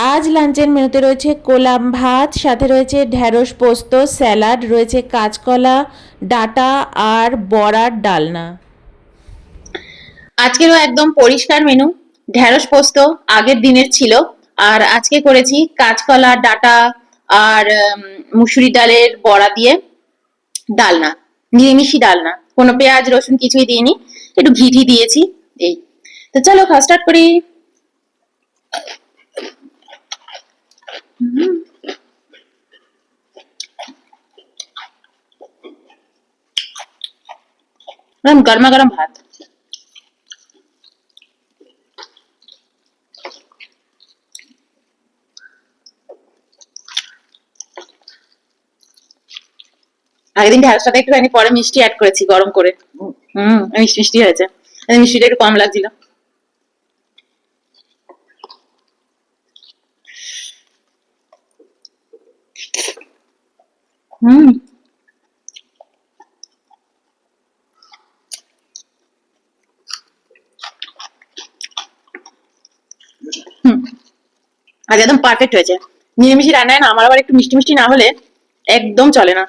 আজ লাঞ্চের মেনুতে রয়েছে কোলাম ভাত, সাথে রয়েছে ঢ্যাঁড়স পোস্ত, স্যালাড, রয়েছে কাঁচকলা, ডাঁটা আর বড়ার ডালনা। আজকেরও একদম পরিষ্কার মেনু। ঢেঁড়স পোস্ত আগের দিনের ছিল, আর আজকে করেছি কাঁচকলা, ডাঁটা আর মুসুরি ডালের বড়া দিয়ে ডালনা। নিরামিষি ডালনা, কোনো পেঁয়াজ রসুন কিছুই দিইনি, একটু ঘি দিয়েছি। এই তো, চলো খাওয়া স্টার্ট করি। গরমা গরম ভাত। আগের দিন ঢেঁড়সটাতে একটুখানি পরে মিষ্টি অ্যাড করেছি গরম করে। মিষ্টি মিষ্টি হয়েছে, মিষ্টিটা একটু কম লাগছিল। হুম হুম আজ একদম পারফেক্ট হয়েছে। নিরামিষি রান্নায় না আমার আবার একটু মিষ্টি মিষ্টি না হলে একদম চলে না।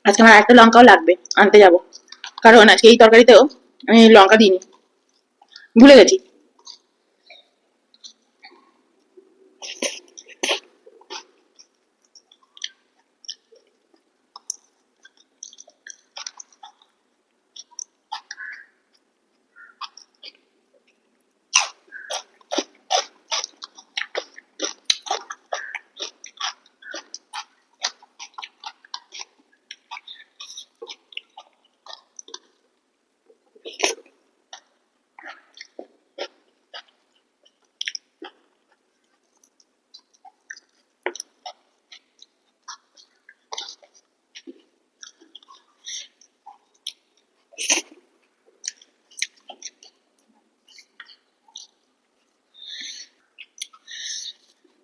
আজকে আমার একটা লঙ্কাও লাগবে, আনতে যাব। কারণ আজকে এই তরকারিতেও আমি লঙ্কা দিইনি, ভুলে গেছি।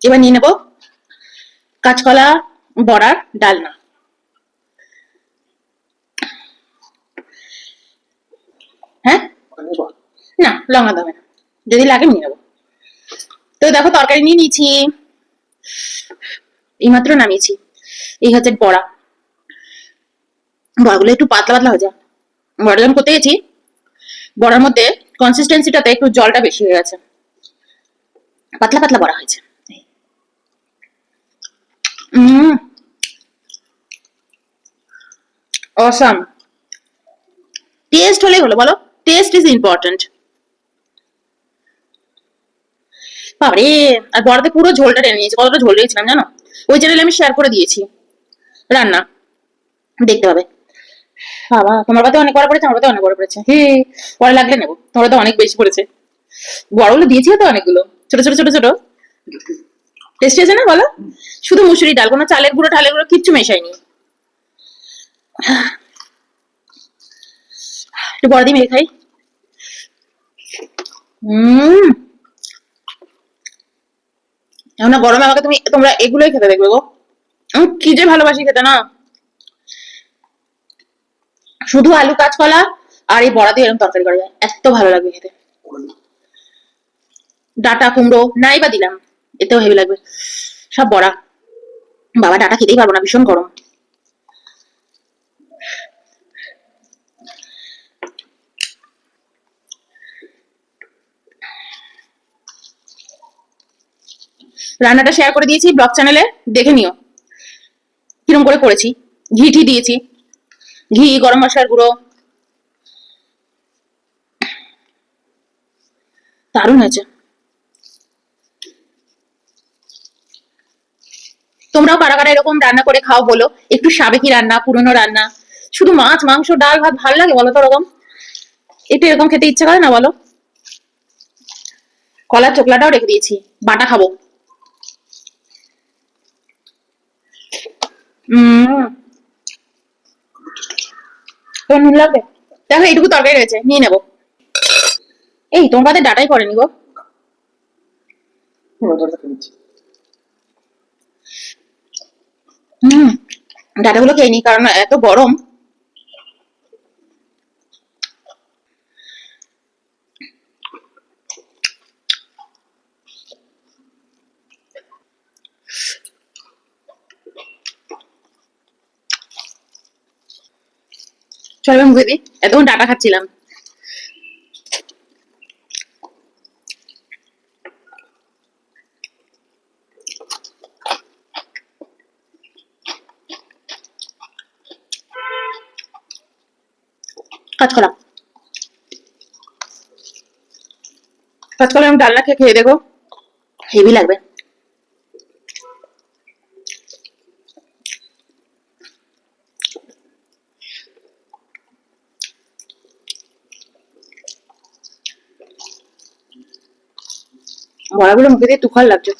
এবার নিয়ে নেবো কাঁচকলা বড়ার ডালনা। হ্যাঁ, না লঙ্কা দেবে না, যদি লাগে নিয়ে নেবো। তো দেখো তরকারি নিয়ে নিয়েছি, এইমাত্র নামিয়েছি। এই হচ্ছে বড়া। বড়াগুলো একটু পাতলা পাতলা হয়ে যায়। বড়া যখন করতে গেছি, বড়ার মধ্যে কনসিস্টেন্সিটাতে একটু জলটা বেশি হয়ে গেছে, পাতলা পাতলা বড়া হয়েছে। উম অসাম। টেস্ট হলেই হলো, বলো? Test is important. বাবারে, আর বড়াতে পুরো ঝোলটা টেনে নিয়েছে। কতটা ঝোল রেখেছিলাম জানো? ওই চ্যানেলে আমি শেয়ার করে দিয়েছি রান্না, দেখতে পাবে। বাবা, তোমার পাতে অনেক বড় পড়েছে, আমার পাতে অনেক বড় পড়েছে। হে, পরে লাগলে নেবো, তোমার তো অনেক বেশি পড়েছে। বড়গুলো দিয়েছি তো অনেকগুলো, ছোট ছোট ছোট ছোট। টেস্টি আছে না বলো? শুধু মুসুরি ডাল, কোনো চালের গুঁড়ো ঢালের গুঁড়ো কিচ্ছু মেশাইনি। একটু বড় দিয়ে মেরে খাই। হম এখন গরমে আমাকে তোমরা এগুলোই খেতে দেখবে গো। আমি কি যে ভালোবাসি খেতে না। শুধু আলু কাঁচকলা আর এই বড়া দিয়ে এরকম তরকারি করা যায়, এত ভালো লাগবে খেতে। ডাটা কুমড়ো নাই বা দিলাম, এতেও হেভি লাগবে। সব বড়া। বাবা, ডাটা খেতেই পারবো না, ভীষণ গরম। রান্নাটা শেয়ার করে দিয়েছি ব্লগ চ্যানেলে, দেখে নিও কিরম করে করেছি। ঘি দিয়েছি, ঘি, গরম মশলার গুঁড়ো। দারুণ হয়েছে। তোমরাও কারা কারা এরকম রান্না করে খাও বলো, একটু সাবেকি রান্না, পুরনো রান্না। শুধু মাছ মাংস ডাল ভাত ভালো লাগে বলো তো? ওরকম একটু এরকম খেতে ইচ্ছা করে না বলো? কলার চোকলাটাও রেখে দিয়েছি, বাটা খাবো। তোমার নুন লাগবে? দেখো এইটুকু তরকারি রয়েছে, নিয়ে নেবো। এই তোমার পাতে ডাটাই পড়েনি গো। হম, ডাটাগুলো খেয়ে নি, কারণ এত গরম। চলো আমি মুখে দিই, এতক্ষণ ডাটা খাচ্ছিলাম। কাঁচকলা, কাঁচকলা আমি ডালনা খেয়ে খেয়ে দেখো, হেভি লাগবে। বড়াগুলো মুখে দিয়ে তুফান লাগছে।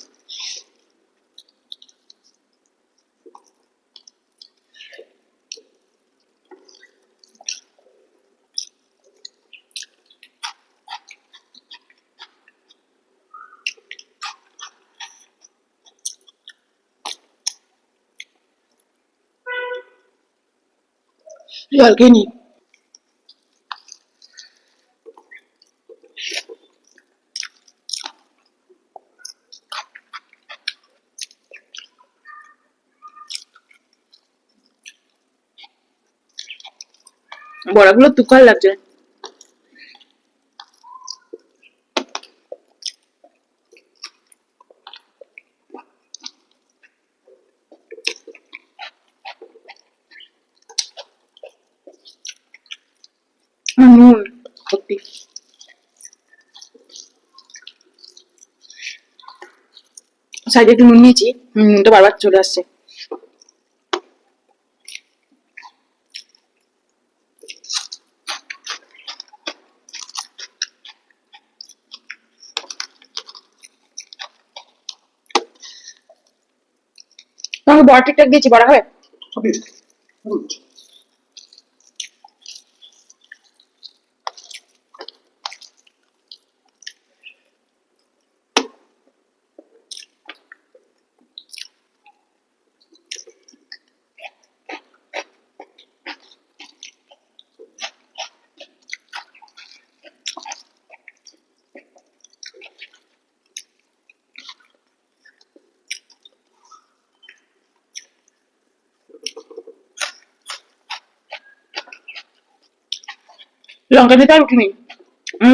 জল খেয়ে নি। বড়াগুলো তুফান লাগছে। নুন সত্যি। সাইডে একটু নুন নিয়েছি, নুনটা বারবার চলে আসছে। তোমাকে বড়া ঠিকঠাক দিয়েছি, বড়া হবে? লঙ্কা দিতে আর উঠিনি,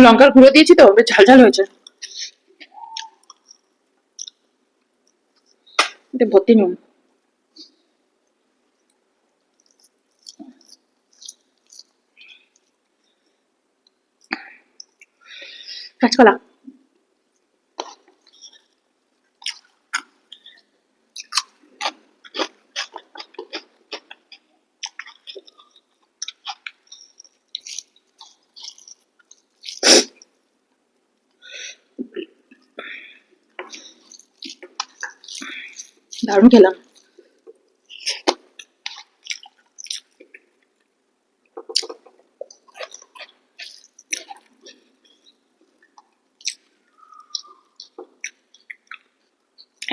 লঙ্কার গুঁড়ো দিয়েছি তো বেশ ঝাল ঝাল হয়েছে। এটা ভর্তি নুন। কাঁচকলা, দারুণ খেলাম।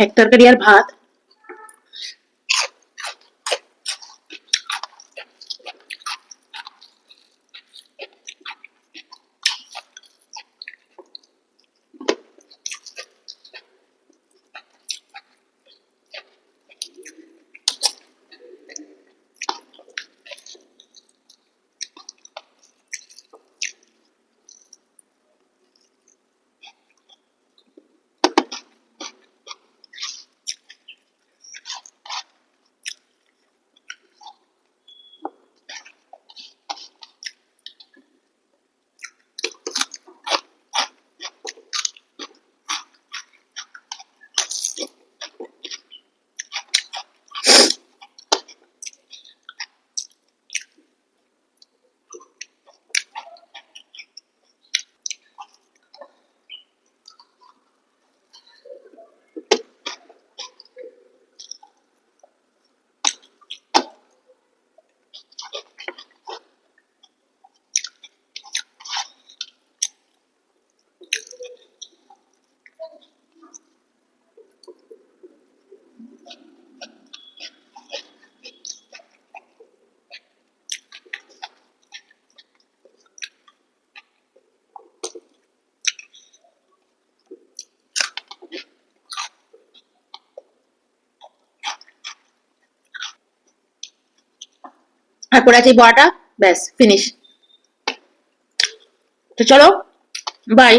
এক তরকারি আর ভাত। আর করে আছে এই বড়াটা, ব্যাস ফিনিশ। তো চলো, বাই।